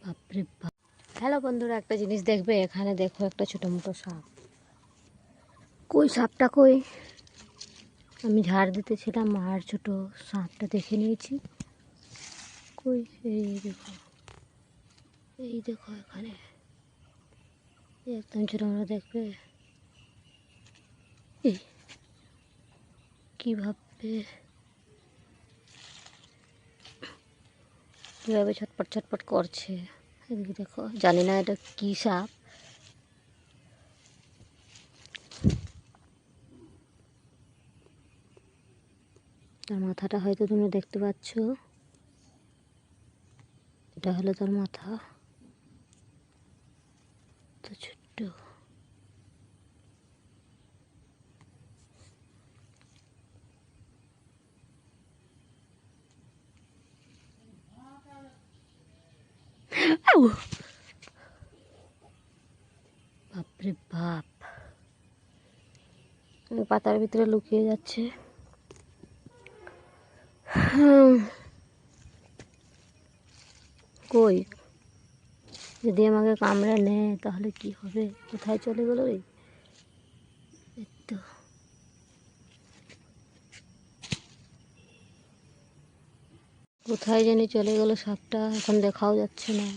বাপরে বাপ। হ্যালো বন্ধুরা, একটা জিনিস দেখবে, এখানে দেখো একটা ছোটো মোটো সাপ। কই সাপটা কই? আমি ঝাড় দিতেছিলাম আর ছোটো সাপটা দেখে নিয়েছি। কই? এই দেখো, এই দেখো এখানে একদম ছোটো মোটো দেখবে। এই কীভাবে কীভাবে ছটপট ছটপট করছে, এদিকে দেখো। জানি না এটা কী সাপ। তার মাথাটা হয়তো তোমরা দেখতে পাচ্ছ, এটা হলো তার মাথা, তো ছোট্ট। বাপরে বাপ, পাতার ভিতরে লুকিয়ে যাচ্ছে। কই, যদি আমাকে কামড়ে নেয় তাহলে কি হবে? কোথায় চলে গেল রে? তো কোথায় জানি চলে গেল সাপটা, এখন দেখাও যাচ্ছে না।